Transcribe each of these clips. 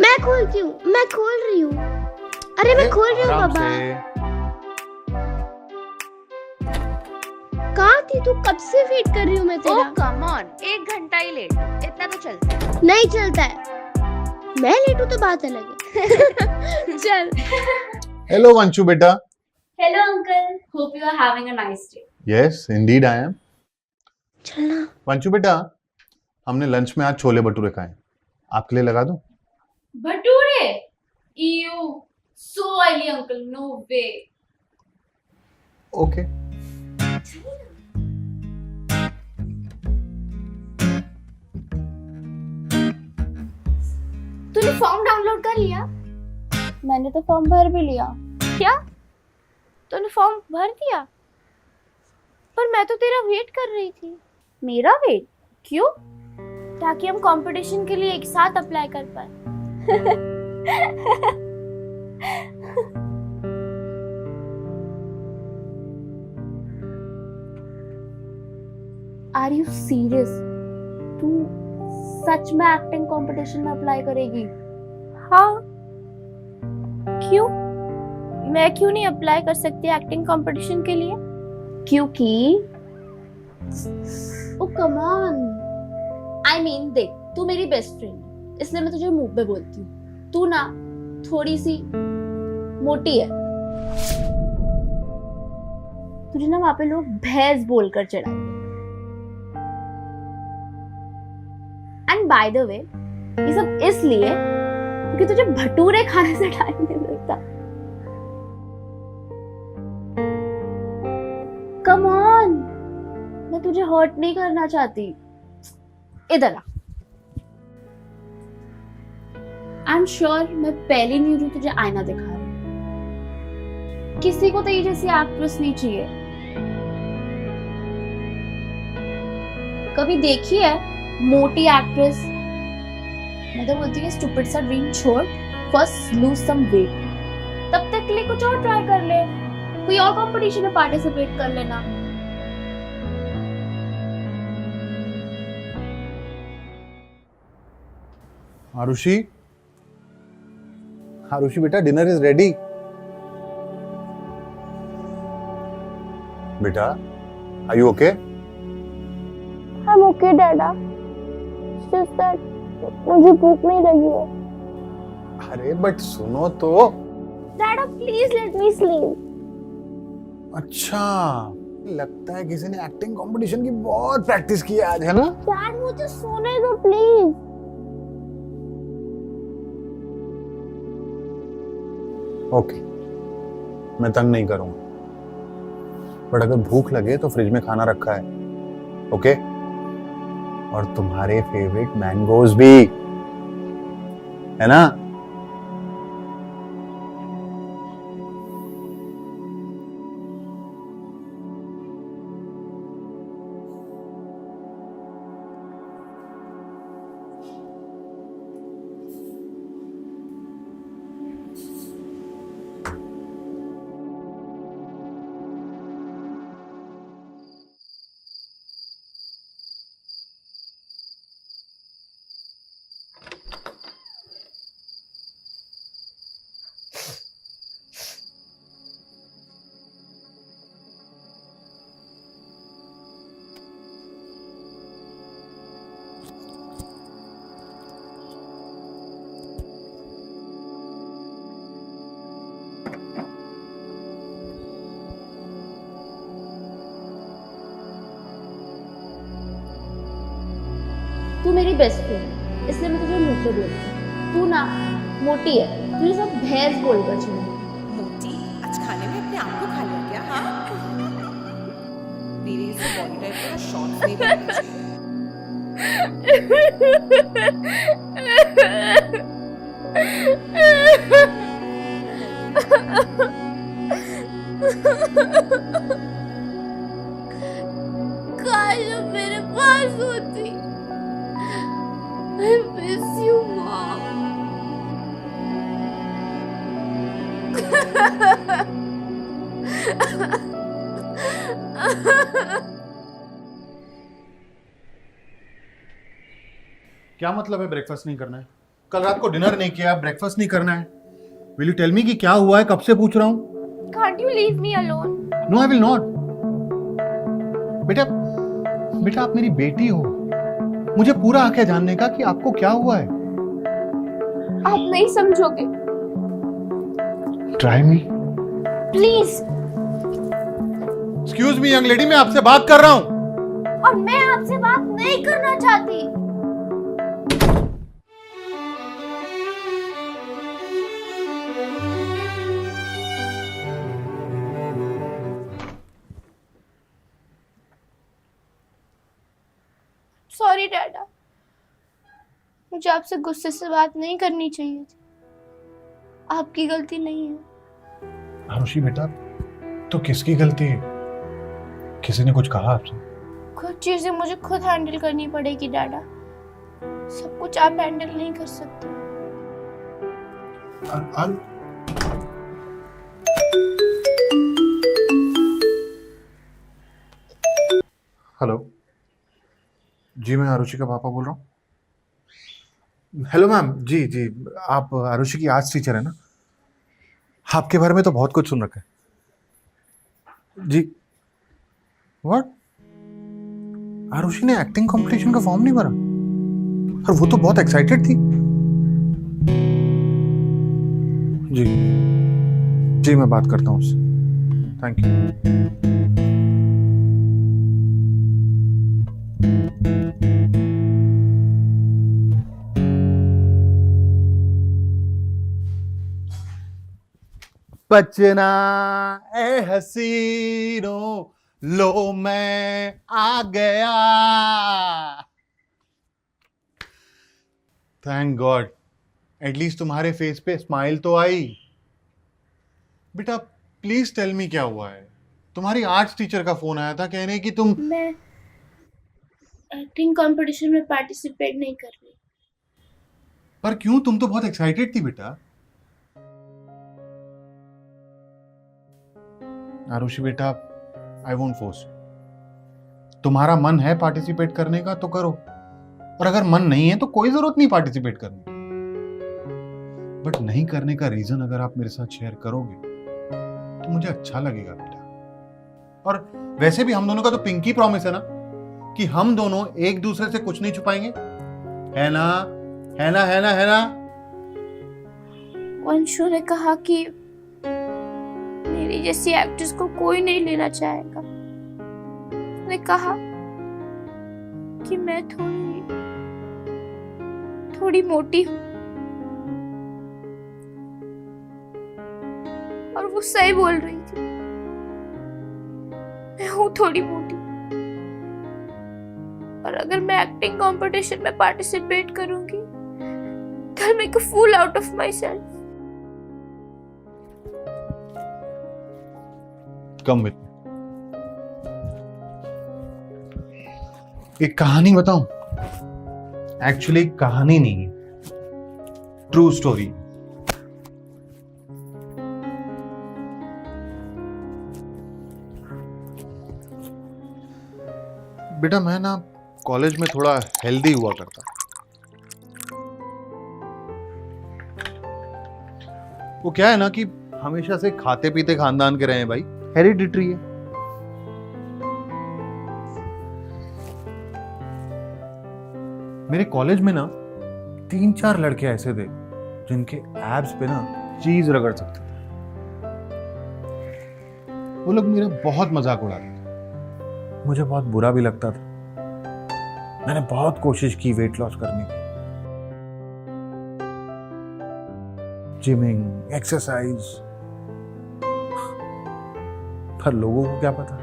मैं खोलती हूँ, मैं खोल रही हूँ। अरे मैं खोल रही हूँ आराम बाबा। से। कहाँ थी तू? कब से वेट कर रही हूँ मैं तेरा। कम ऑन, 1 घंटा ही लेट, इतना तो चलता है। नहीं चलता है, मैं लेट हूँ तो बात अलग है। चल। हेलो वंशु बेटा। Hello uncle, hope you are having a nice day. Yes Indeed I am. चलना। वंशु बेटा, हमने लंच में आज छोले भटूरे खाए, आपके लिए लगा दूं? Bhature! Ew, so oily uncle, no way. Okay. तूने फॉर्म डाउनलोड कर लिया? मैंने तो फॉर्म भर भी लिया। क्या? तूने फॉर्म भर दिया? पर मैं तो तेरा वेट कर रही थी। मेरा वेट? क्यों? ताकि हम कंपटीशन के लिए एक साथ अप्लाई कर पाए। Are you serious? तू सच में एक्टिंग कंपटीशन में अप्लाई करेगी? हाँ। क्यों? मैं क्यों नहीं अप्लाई कर सकती एक्टिंग कंपटीशन के लिए? क्योंकि ओ कम ऑन, आई मीन देख, तू मेरी बेस्ट फ्रेंड है, इसलिए मैं तुझे मुंह पे बोलती हूँ। तू ना थोड़ी सी मोटी है, तुझे ना वहां पे लोग भैंस बोलकर चढ़ाएंगे। एंड बाय द वे, ये सब इसलिए क्योंकि तुझे भटूरे खाने से टाइम नहीं मिलता। कम ऑन, मैं तुझे हर्ट नहीं करना चाहती। इधर आ। आई एम श्योर मैं पहली न्यूज हूं तुझे आईना दिखा रही हूं। किसी को तेरी जैसी एक्ट्रेस नहीं चाहिए। कभी देखी है मोटी एक्ट्रेस? मैं तो बोलती हूँ स्टूपिड सा ड्रीम छोड़, फर्स्ट लूज सम वेट, तब तक के लिए कुछ और ट्राई कर ले, कोई और कंपटीशन में पार्टिसिपेट कर लेना। आरुषि, आरुषि बेटा, डिनर इज रेडी। बेटा, are you okay? I'm okay, Dada. It's just that मुझे भूख नहीं लगी है। अरे बट सुनो तो। Dada, please let me sleep. अच्छा, लगता है किसी ने एक्टिंग कंपटीशन की बहुत प्रैक्टिस की है आज, है ना? Dad, मुझे सोने दो प्लीज। ओके, मैं तंग नहीं करूंगा, बट अगर भूख लगे तो फ्रिज में खाना रखा है, ओके? और तुम्हारे फेवरेट मैंगोज भी, है ना? तू मेरी बेस्ट फ्रेंड है, इसलिए मैं तुझे मुंह पे बोलती हूँ। तू ना मोटी है, तुझे सब भैंस बोलकर चढ़ाएंगे। मोटी, आज खाने में अपने आप को खा लिया क्या? हाँ, मेरे इसे बॉडी टाइप का शॉर्ट्स नहीं पहनने चाहिए। काश अब मेरे पास होती। I miss you, Mom. क्या मतलब है ब्रेकफास्ट नहीं करना है? कल रात को डिनर नहीं किया, ब्रेकफास्ट नहीं करना है। विल यू टेल मी कि क्या हुआ है? कब से पूछ रहा हूँ। Can't you leave me alone? No I will not. बेटा बेटा आप मेरी बेटी हो, मुझे पूरा हक है जानने का कि आपको क्या हुआ है। आप नहीं समझोगे। Try me. Please. Excuse me young lady, मैं आपसे बात कर रहा हूँ। और मैं आपसे बात नहीं करना चाहती। सॉरी डैडा, मुझे आपसे गुस्से से बात नहीं करनी चाहिए थी। आपकी गलती नहीं है। आरुषि बेटा, तो किसकी गलती है? किसी ने कुछ कहा आपसे? कुछ चीजें मुझे खुद हैंडल करनी पड़ेगी डैडा, सब कुछ आप हैंडल नहीं कर सकते। हेलो जी, मैं आरुषि का पापा बोल रहा हूँ। हेलो मैम, जी जी, आप आरुषि की आर्ट्स टीचर है ना? आपके बारे में तो बहुत कुछ सुन रखा है जी। व्हाट? आरुषि ने एक्टिंग कंपटीशन का फॉर्म नहीं भरा? और वो तो बहुत एक्साइटेड थी। जी जी, मैं बात करता हूँ उससे। Thank you. बचना ए हसीनों, लो मैं आ गया। थैंक गॉड, एटलीस्ट तुम्हारे फेस पे स्माइल तो आई। बेटा प्लीज टेल मी क्या हुआ है? तुम्हारी आर्ट्स टीचर का फोन आया था कहने कि तुम। मैं एक्टिंग कंपटीशन में पार्टिसिपेट नहीं कर रही। पर क्यों? तुम तो बहुत एक्साइटेड थी बेटा। आरुषि बेटा, आई वोंट फोर्स। तुम्हारा मन है पार्टिसिपेट करने का तो करो, और अगर मन नहीं है तो कोई जरूरत नहीं पार्टिसिपेट करने की। बट नहीं करने का रीजन अगर आप मेरे साथ शेयर करोगे तो मुझे अच्छा लगेगा बेटा। और वैसे भी हम दोनों का तो पिंकी प्रॉमिस है ना कि हम दोनों एक दूसरे से कुछ नहीं छुपाएंगे, है ना? है ना? है ना? है ना? वंशु ने कहा कि मेरी जैसी एक्ट्रेस को कोई नहीं लेना चाहेगा। उसने कहा कि मैं थोड़ी मोटी हूँ, और वो सही बोल रही थी। मैं हूँ थोड़ी मोटी, और अगर मैं एक्टिंग कंपटीशन में पार्टिसिपेट करूंगी तो I'll make a fool out of myself. Come with एक कहानी बताऊं? एक्चुअली कहानी नहीं है, ट्रू स्टोरी। बेटा मैं ना कॉलेज में थोड़ा हेल्दी हुआ करता। वो क्या है ना कि हमेशा से खाते पीते खानदान के रहे हैं भाई, हेरिडिटरी है। मेरे कॉलेज में ना 3-4 लड़के ऐसे थे जिनके एब्स पे ना चीज रगड़ सकते थे। वो लोग मेरा बहुत मजाक उड़ाते थे, मुझे बहुत बुरा भी लगता था। मैंने बहुत कोशिश की वेट लॉस करने की, जिमिंग, एक्सरसाइज, पर लोगों को क्या पता,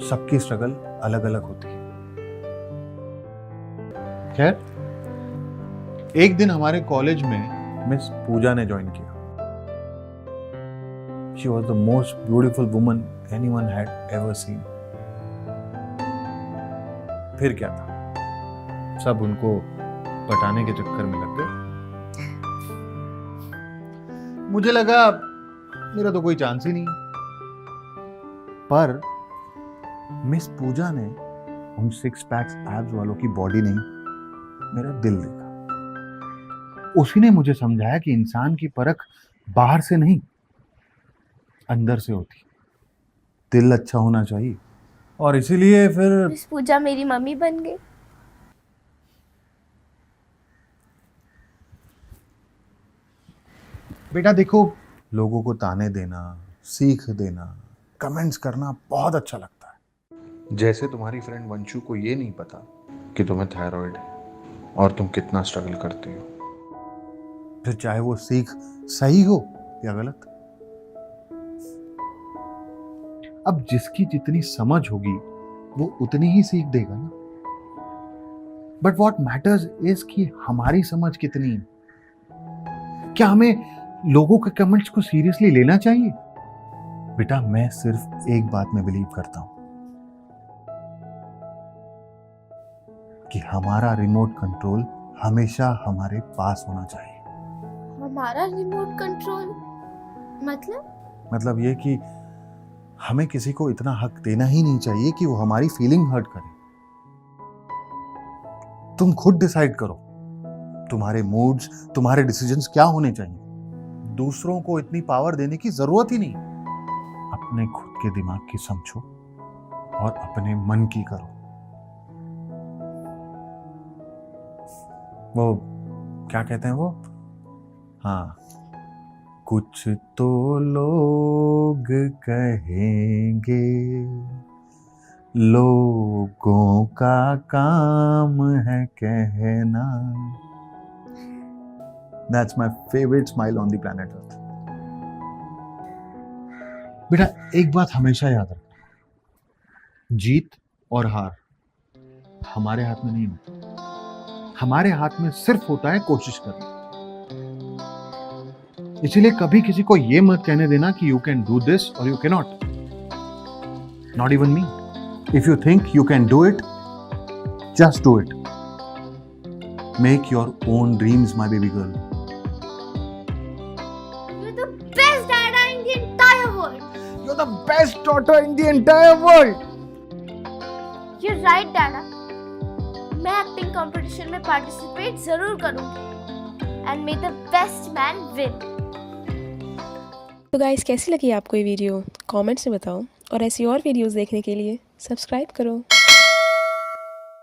सबकी स्ट्रगल अलग अलग होती है। खैर एक दिन हमारे कॉलेज में मिस पूजा ने ज्वाइन किया। She was the most beautiful woman anyone had ever seen. फिर क्या था, सब उनको पटाने के चक्कर में लग गए। मुझे लगा मेरा तो कोई चांस ही नहीं। पर मिस पूजा ने उन 6 पैक्स एब्स वालों की बॉडी नहीं, मेरा दिल देखा। उसी ने मुझे समझाया कि इंसान की परख बाहर से नहीं, अंदर से होती। दिल अच्छा होना चाहिए, और इसीलिए फिर मिस पूजा मेरी मम्मी बन गई। बेटा देखो, लोगों को ताने देना, सीख देना, कमेंट्स करना बहुत अच्छा लगता है। जैसे तुम्हारी फ्रेंड वंशु को ये नहीं पता कि तुम्हें थायराइड है और तुम कितना स्ट्रगल करती हो, फिर चाहे वो सीख सही हो या गलत। अब जिसकी जितनी समझ होगी वो उतनी ही सीख देगा ना। बट वॉट मैटर्स इज कि हमारी समझ कितनी है। क्या हमें लोगों के कमेंट्स को सीरियसली लेना चाहिए? बेटा मैं सिर्फ एक बात में बिलीव करता हूं कि हमारा रिमोट कंट्रोल हमेशा हमारे पास होना चाहिए। हमारा रिमोट कंट्रोल मतलब ये कि हमें किसी को इतना हक देना ही नहीं चाहिए कि वो हमारी फीलिंग हर्ट करे। तुम खुद डिसाइड करो तुम्हारे मूड्स, तुम्हारे डिसीजंस क्या होने चाहिए। दूसरों को इतनी पावर देने की जरूरत ही नहीं। अपने खुद के दिमाग की समझो और अपने मन की करो। वो क्या कहते हैं वो, हाँ, कुछ तो लोग कहेंगे, लोगों का काम है कहना। That's my favorite smile on the planet Earth. बेटा एक बात हमेशा याद रखना, जीत और हार हमारे हाथ में नहीं होती। हमारे हाथ में सिर्फ होता है कोशिश करना। इसीलिए कभी किसी को ये मत कहने देना कि यू कैन डू दिस और you can not. Not even me. If you think you can do it, just do it. Make your own dreams my baby girl. You're the best daughter in the entire world. You're right, Dada. मैं acting competition में participate जरूर करूंगी and may the best man win. तो guys कैसी लगी आपको ये video comments में बताओ, और ऐसी और वीडियोस देखने के लिए सब्सक्राइब करो।